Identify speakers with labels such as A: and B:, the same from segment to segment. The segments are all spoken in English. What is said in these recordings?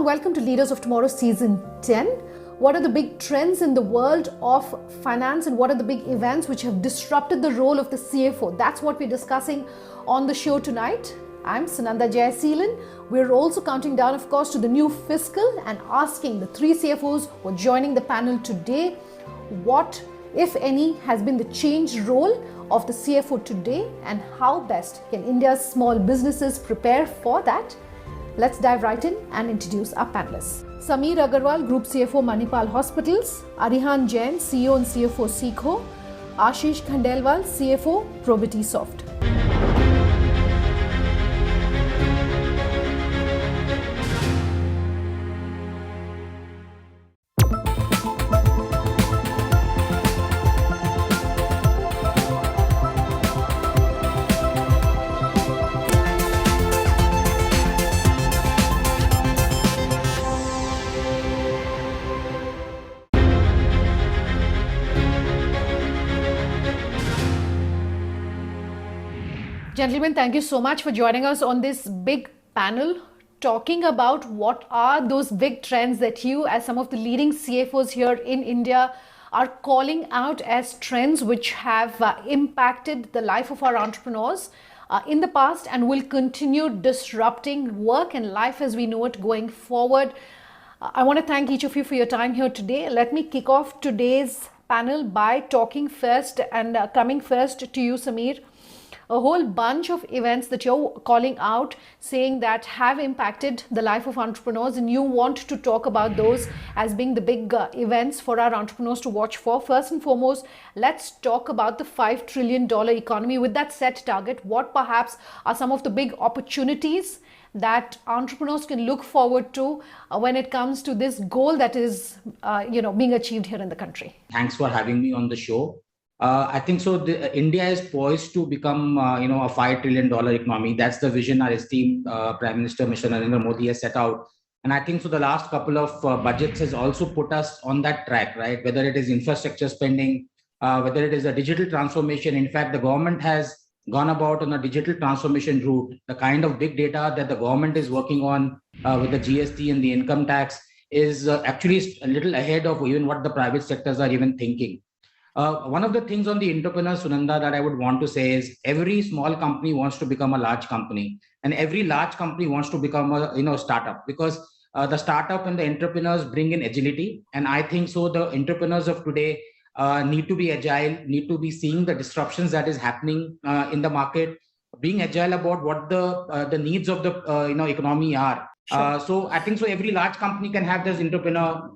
A: welcome to Leaders of Tomorrow Season 10. What are the big trends in the world of finance and what are the big events which have disrupted the role of the CFO? That's what we're discussing on the show tonight. I'm Sananda Jayaseelan. We're also counting down, of course, to the new fiscal and asking the three CFOs who are joining the panel today what, if any, has been the changed role of the CFO today and how best can India's small businesses prepare for that. Let's dive right in and introduce our panelists. Sameer Agarwal, Group CFO, Manipal Hospitals. Arihant Jain, CEO and CFO, Seekho. Ashish Khandelwal, CFO, Probity Soft. Gentlemen, thank you so much for joining us on this big panel talking about what are those big trends that you as some of the leading CFOs here in India are calling out as trends which have impacted the life of our entrepreneurs in the past and will continue disrupting work and life as we know it going forward. I want to thank each of you for your time here today. Let me kick off today's panel by talking first and coming first to you, Sameer. A whole bunch of events that you're calling out saying that have impacted the life of entrepreneurs, and you want to talk about those as being the big events for our entrepreneurs to watch for. First and foremost, let's talk about the $5 trillion economy. With that set target, what perhaps are some of the big opportunities that entrepreneurs can look forward to when it comes to this goal that is being achieved here in the country?
B: Thanks for having me on the show. I think so. India is poised to become, a $5 trillion economy. That's the vision our esteemed Prime Minister, Mr. Narendra Modi, has set out. And I think so. The last couple of budgets has also put us on that track, right? Whether it is infrastructure spending, whether it is a digital transformation. In fact, the government has gone about on a digital transformation route. The kind of big data that the government is working on with the GST and the income tax is actually a little ahead of even what the private sectors are even thinking. One of the things on the entrepreneurs, Sunanda, that I would want to say is every small company wants to become a large company, and every large company wants to become a startup, because the startup and the entrepreneurs bring in agility. And I think so the entrepreneurs of today need to be agile, need to be seeing the disruptions that is happening in the market, being agile about what the needs of the economy are. Sure. So I think so every large company can have this entrepreneur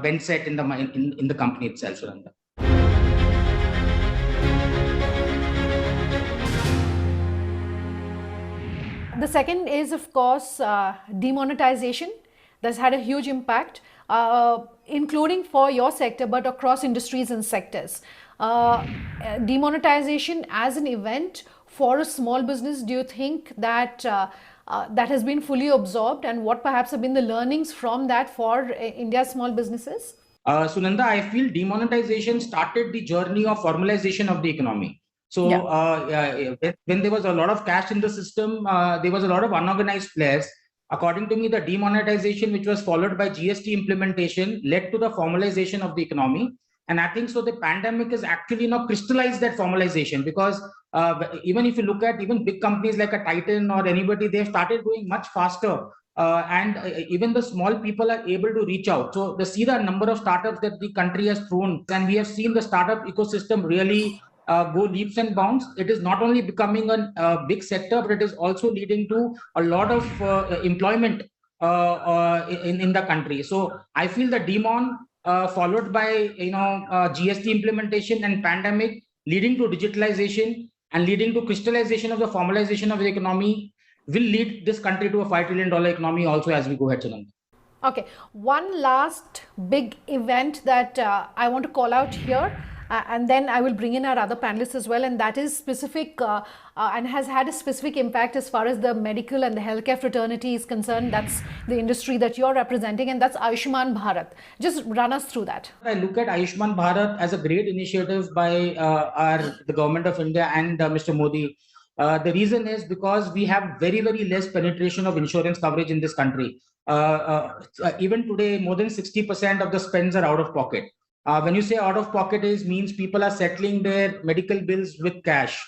B: bent set in the company itself, Sunanda.
A: The second is, of course, demonetization. That's had a huge impact, including for your sector, but across industries and sectors. Demonetization as an event for a small business, do you think that that has been fully absorbed, and what perhaps have been the learnings from that for India's small businesses?
B: Sunanda, I feel demonetization started the journey of formalization of the economy. So when there was a lot of cash in the system, there was a lot of unorganized players. According to me, the demonetization, which was followed by GST implementation, led to the formalization of the economy. And I think so the pandemic has actually crystallized that formalization, because even if you look at even big companies like a Titan or anybody, they've started going much faster. And even the small people are able to reach out. So see the number of startups that the country has thrown, and we have seen the startup ecosystem really go leaps and bounds. It is not only becoming a big sector, but it is also leading to a lot of employment in the country. So I feel the demon followed by GST implementation and pandemic, leading to digitalization and leading to crystallization of the formalization of the economy, will lead this country to a $5 trillion economy also as we go ahead, Sunanda.
A: Okay, one last big event that I want to call out here. And then I will bring in our other panelists as well, and that is specific and has had a specific impact as far as the medical and the healthcare fraternity is concerned. That's the industry that you're representing, and that's Ayushman Bharat. Just run us through that.
B: I look at Ayushman Bharat as a great initiative by the government of India and Mr. Modi. The reason is because we have very, very less penetration of insurance coverage in this country. even today, more than 60% of the spends are out of pocket. When you say out of pocket means people are settling their medical bills with cash,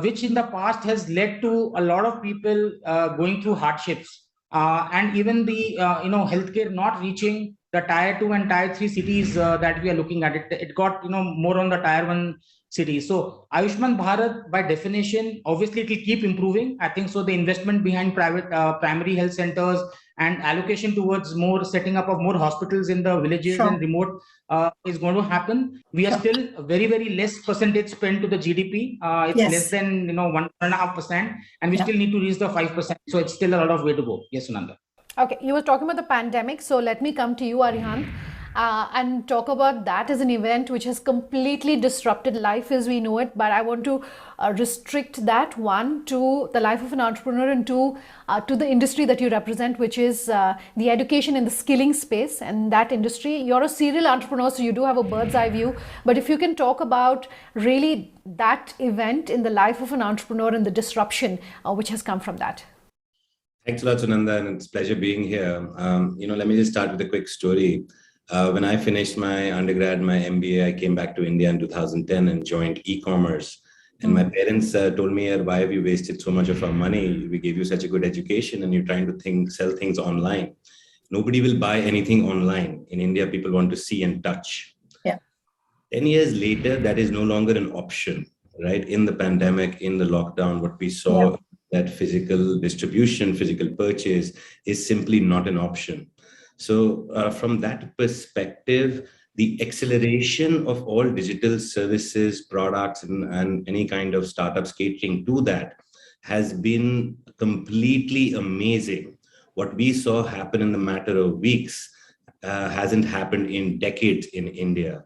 B: which in the past has led to a lot of people going through hardships, and even the healthcare not reaching the tier 2 and tier 3 cities that we are looking at. It got more on the tier 1 cities. So Ayushman Bharat, by definition, obviously it will keep improving. I think so. The investment behind private primary health centers and allocation towards more setting up of more hospitals in the villages and remote is going to happen. We are still very, very less percentage spent to the GDP. It's less than 1.5%, and we still need to reach the 5%. So it's still a lot of way to go. Yes, Sunanda.
A: Okay, you were talking about the pandemic, so let me come to you, Arihant, and talk about that as an event which has completely disrupted life as we know it. But I want to restrict that, one, to the life of an entrepreneur, and two, to the industry that you represent, which is the education and the skilling space and that industry. You're a serial entrepreneur, so you do have a bird's eye view. But if you can talk about really that event in the life of an entrepreneur and the disruption which has come from that.
C: Thanks a lot, Sunanda, and it's a pleasure being here. Let me just start with a quick story. When I finished my undergrad, my MBA, I came back to India in 2010 and joined e-commerce. And my parents told me, why have you wasted so much of our money? We gave you such a good education and you're trying to sell things online. Nobody will buy anything online. In India, people want to see and touch. 10 years later, that is no longer an option, right? In the pandemic, in the lockdown, what we saw, that physical distribution, physical purchase is simply not an option. So from that perspective, the acceleration of all digital services, products, and any kind of startups catering to that has been completely amazing. What we saw happen in the matter of weeks hasn't happened in decades in India.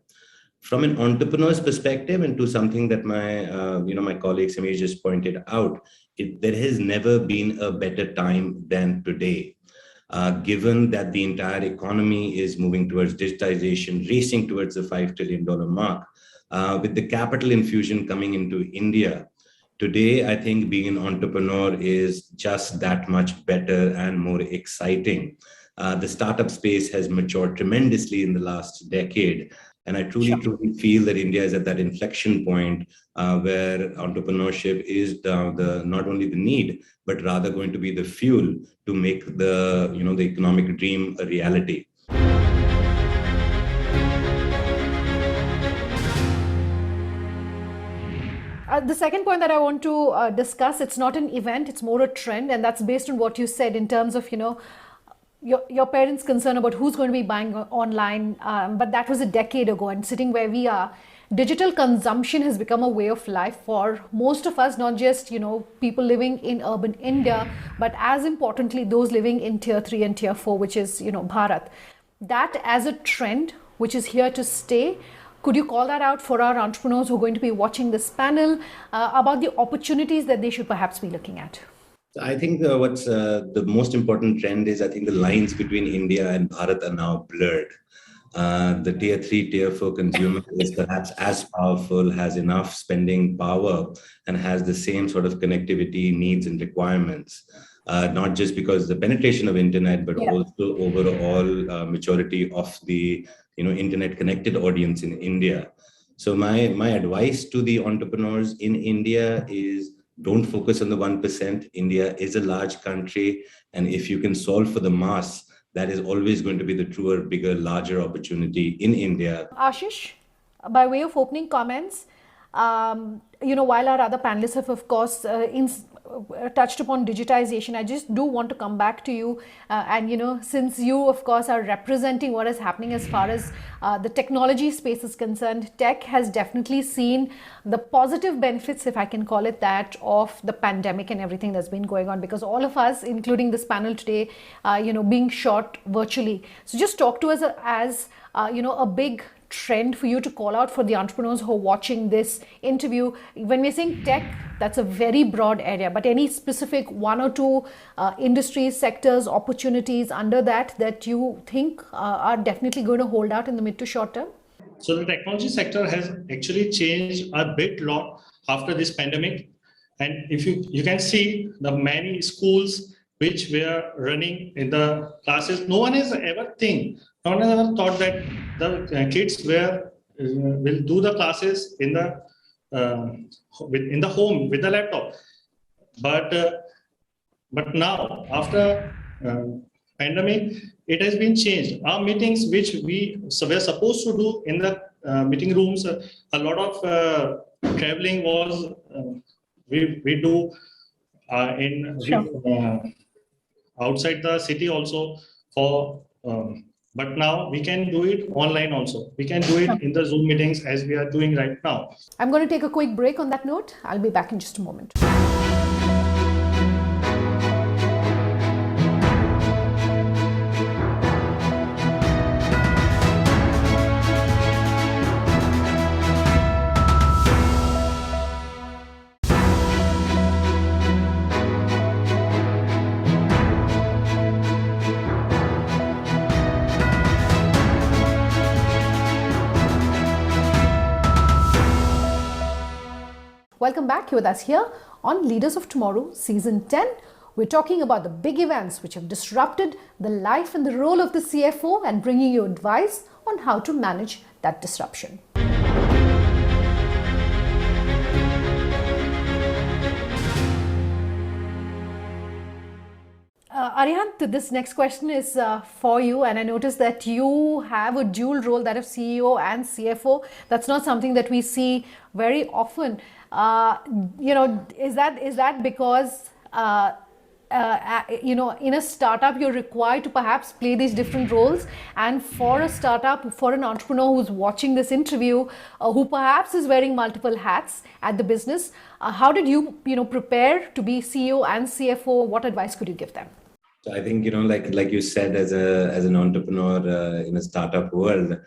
C: From an entrepreneur's perspective, and to something that my colleague Sameer just pointed out, there has never been a better time than today. Given that the entire economy is moving towards digitization, racing towards the $5 trillion mark, with the capital infusion coming into India, today, I think being an entrepreneur is just that much better and more exciting. The startup space has matured tremendously in the last decade. And I truly feel that India is at that inflection point where entrepreneurship is not only the need, but rather going to be the fuel to make the economic dream a reality.
A: The second point that I want to discuss, it's not an event, it's more a trend, and that's based on what you said in terms of, your parents' concern about who's going to be buying online, but that was a decade ago. And sitting where we are, digital consumption has become a way of life for most of us, not just people living in urban India, but as importantly those living in tier 3 and tier 4, which is Bharat. That as a trend which is here to stay. Could you call that out for our entrepreneurs who are going to be watching this panel about the opportunities that they should perhaps be looking at?
C: I think what's the most important trend is I think the lines between India and Bharat are now blurred. The tier 3, tier 4 consumer is perhaps as powerful, has enough spending power, and has the same sort of connectivity needs and requirements. Not just because the penetration of internet, but also overall maturity of the internet connected audience in India. So my advice to the entrepreneurs in India is, don't focus on the 1%. India is a large country. And if you can solve for the mass, that is always going to be the truer, bigger, larger opportunity in India.
A: Ashish, by way of opening comments, while our other panelists have, of course, touched upon digitization, I just do want to come back to you. Since you, of course, are representing what is happening as far as the technology space is concerned, tech has definitely seen the positive benefits, if I can call it that, of the pandemic and everything that's been going on, because all of us, including this panel today, being shot virtually. So just talk to us as a big trend for you to call out for the entrepreneurs who are watching this interview. When we're saying tech, that's a very broad area, but any specific one or two industries, sectors, opportunities under that you think are definitely going to hold out in the mid to short term?
D: So the technology sector has actually changed a lot after this pandemic. And if you can see the many schools which were running in the classes. No one has ever thought that the kids will do the classes in the home with the laptop. But now, after pandemic, it has been changed. Our meetings, which we were supposed to do in the meeting rooms, a lot of traveling was we do outside the city also but now we can do it online also. We can do it in the Zoom meetings as we are doing right now.
A: I'm going to take a quick break on that note. I'll be back in just a moment. Welcome back. You're with us here on Leaders of Tomorrow, Season 10. We're talking about the big events which have disrupted the life and the role of the CFO and bringing you advice on how to manage that disruption. Arihant, this next question is for you, and I noticed that you have a dual role, that of CEO and CFO. That's not something that we see very often. Is that because in a startup you're required to perhaps play these different roles, and for a startup, for an entrepreneur who's watching this interview, who perhaps is wearing multiple hats at the business, how did you prepare to be CEO and CFO? What advice could you give them?
C: So I think, like you said, as an entrepreneur in a startup world,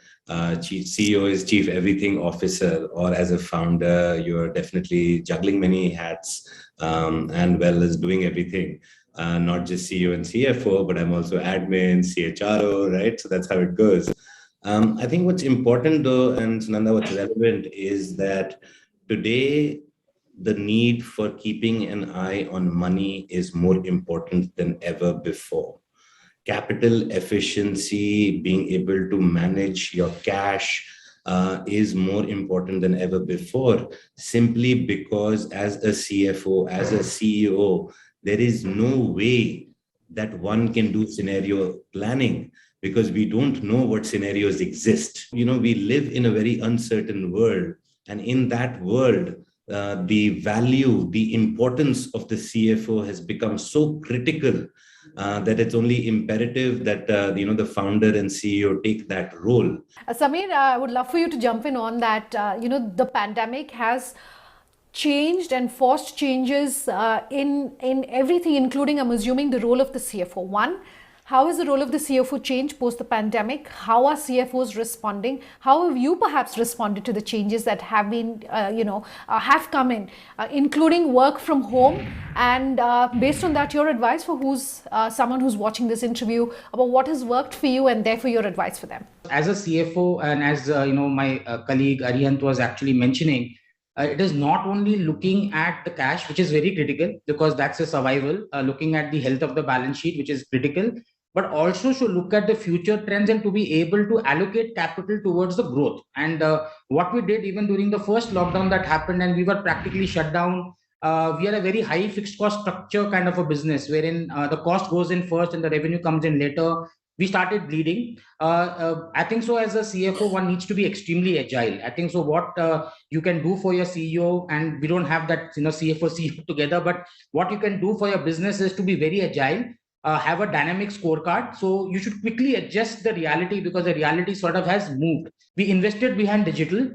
C: chief CEO is chief everything officer, or as a founder, you're definitely juggling many hats and well as doing everything. Not just CEO and CFO, but I'm also admin, CHRO, right? So that's how it goes. I think what's important though, and Sunanda, what's relevant is that today, the need for keeping an eye on money is more important than ever before. Capital efficiency, being able to manage your cash is more important than ever before, simply because as a CFO, as a CEO, there is no way that one can do scenario planning because we don't know what scenarios exist. We live in a very uncertain world, and in that world, the value, the importance of the CFO has become so critical that it's only imperative that the founder and CEO take that role.
A: Sameer, I would love for you to jump in on that. The pandemic has changed and forced changes in everything, including, I'm assuming, the role of the CFO. One, how has the role of the CFO changed post the pandemic? How are CFOs responding? How have you perhaps responded to the changes that have been, have come in, including work from home? And based on that, your advice for someone who's watching this interview about what has worked for you, and therefore your advice for them.
B: As a CFO, and as my colleague Arihant was actually mentioning, it is not only looking at the cash, which is very critical because that's a survival, looking at the health of the balance sheet, which is critical, but also should look at the future trends and to be able to allocate capital towards the growth. And what we did even during the first lockdown that happened and we were practically shut down, we are a very high fixed cost structure kind of a business wherein the cost goes in first and the revenue comes in later. We started bleeding. I think so as a CFO, one needs to be extremely agile. I think so what you can do for your CEO, and we don't have that CFO, CEO together, but what you can do for your business is to be very agile, have a dynamic scorecard. So you should quickly adjust the reality because the reality sort of has moved. We invested behind digital.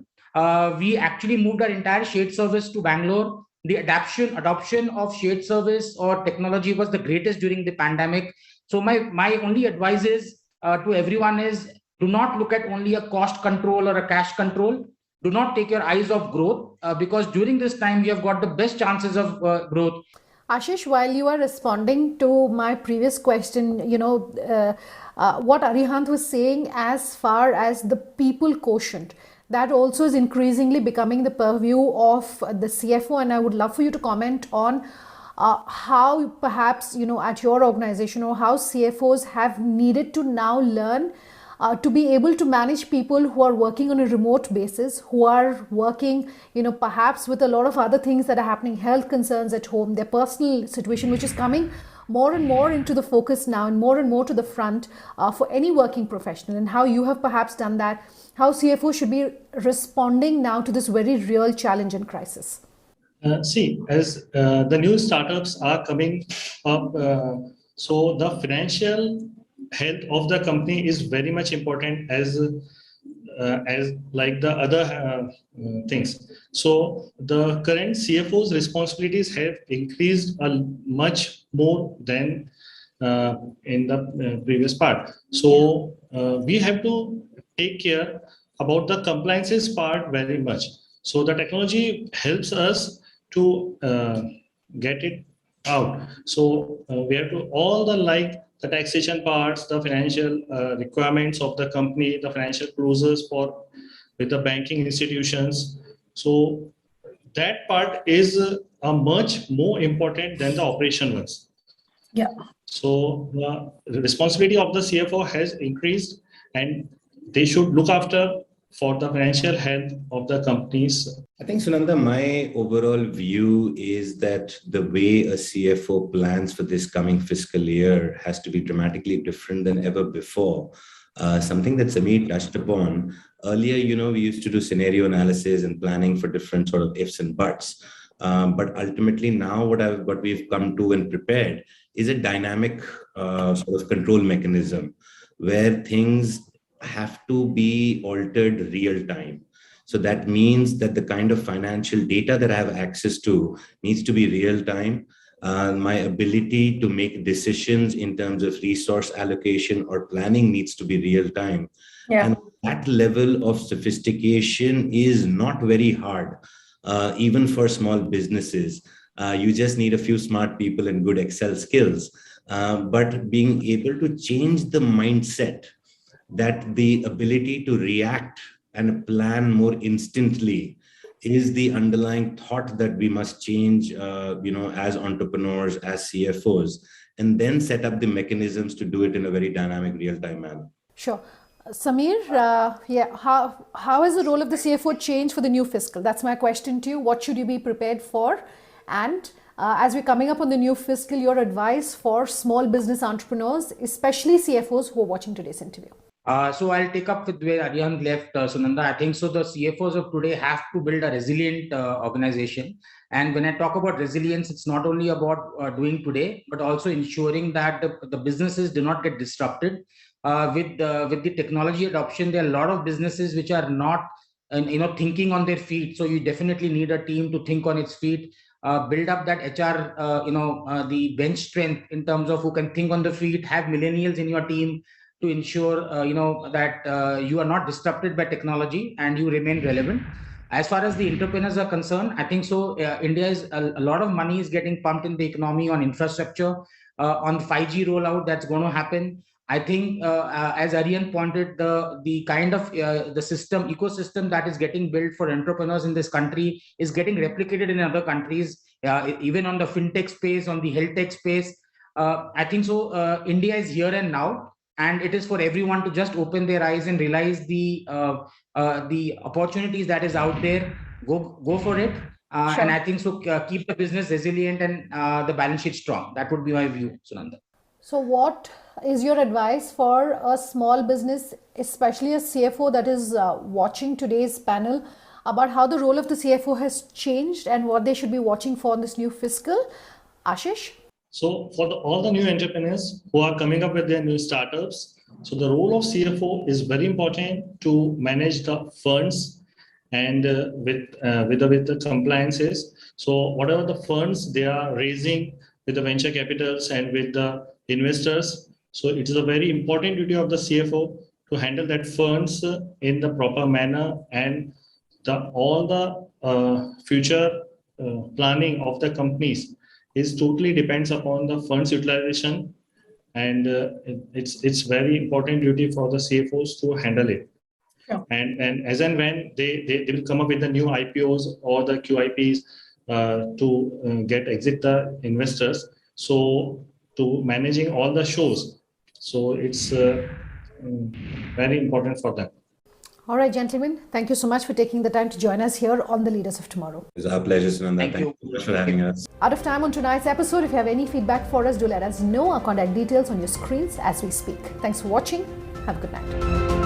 B: We actually moved our entire shared service to Bangalore. The adoption of shared service or technology was the greatest during the pandemic. So my only advice is to everyone is do not look at only a cost control or a cash control. Do not take your eyes off growth because during this time you have got the best chances of growth.
A: Ashish, while you are responding to my previous question, what Arihant was saying as far as the people quotient, that also is increasingly becoming the purview of the CFO. And I would love for you to comment on how perhaps, at your organization, or how CFOs have needed to now learn to be able to manage people who are working on a remote basis, who are working, perhaps with a lot of other things that are happening, health concerns at home, their personal situation, which is coming more and more into the focus now and more to the front for any working professional, and how you have perhaps done that, how CFO should be responding now to this very real challenge and crisis.
D: See, as the new startups are coming up, so the financial health of the company is very much important as like the other things. So the current CFO's responsibilities have increased much more than in the previous part. So we have to take care about the compliances part very much. So the technology helps us to get it out. So we have to all the taxation parts, the financial requirements of the company, the financial closures with the banking institutions. So that part is much more important than the operation ones.
A: Yeah.
D: So the responsibility of the CFO has increased, and they should look after for the financial health of the companies.
C: I think, Sunanda, my overall view is that the way a CFO plans for this coming fiscal year has to be dramatically different than ever before. Something that Sameer touched upon earlier, we used to do scenario analysis and planning for different sort of ifs and buts. But ultimately now what we've come to and prepared is a dynamic sort of control mechanism where things have to be altered real time. So that means that the kind of financial data that I have access to needs to be real time. My ability to make decisions in terms of resource allocation or planning needs to be real time.
A: Yeah.
C: And that level of sophistication is not very hard, even for small businesses. You just need a few smart people and good Excel skills. But being able to change the mindset, that the ability to react and plan more instantly is the underlying thought that we must change, as entrepreneurs, as CFOs, and then set up the mechanisms to do it in a very dynamic, real-time manner.
A: Sure. Sameer, how has the role of the CFO changed for the new fiscal? That's my question to you. What should you be prepared for? And as we're coming up on the new fiscal, your advice for small business entrepreneurs, especially CFOs who are watching today's interview.
B: So I'll take up with where Arihant left, Sunanda. I think so the CFOs of today have to build a resilient organization. And when I talk about resilience, it's not only about doing today, but also ensuring that the businesses do not get disrupted. With the technology adoption, there are a lot of businesses which are not thinking on their feet. So you definitely need a team to think on its feet. Build up that HR, the bench strength in terms of who can think on the feet, have millennials in your team, to ensure that you are not disrupted by technology and you remain relevant. As far as the entrepreneurs are concerned, I think so India is a lot of money is getting pumped in the economy on infrastructure, on 5G rollout that's going to happen. I think as Arihant pointed, the kind of the ecosystem that is getting built for entrepreneurs in this country is getting replicated in other countries, even on the fintech space, on the health tech space. I think so India is here and now. And it is for everyone to just open their eyes and realize the opportunities that is out there. Go for it.
A: Sure.
B: And I think so keep the business resilient and the balance sheet strong. That would be my view, Sunanda.
A: So what is your advice for a small business, especially a CFO that is watching today's panel, about how the role of the CFO has changed and what they should be watching for in this new fiscal? Ashish?
D: So for all the new entrepreneurs who are coming up with their new startups, so the role of CFO is very important to manage the funds and with the compliances. So whatever the funds they are raising with the venture capitals and with the investors, so it is a very important duty of the CFO to handle that funds in the proper manner, and all the future planning of the companies is totally depends upon the funds utilization, and it's very important duty for the CFOs to handle it.
A: Yeah.
D: And as and when they will come up with the new IPOs or the QIPs, to get exit the investors. So to managing all the shows. So it's very important for them.
A: All right, gentlemen, thank you so much for taking the time to join us here on the Leaders of Tomorrow.
C: It's our pleasure, Sunanda.
B: Thank
C: Thank
B: you.
C: you so much for having us.
A: Out of time on tonight's episode. If you have any feedback for us, do let us know. Our contact details on your screens as we speak. Thanks for watching. Have a good night.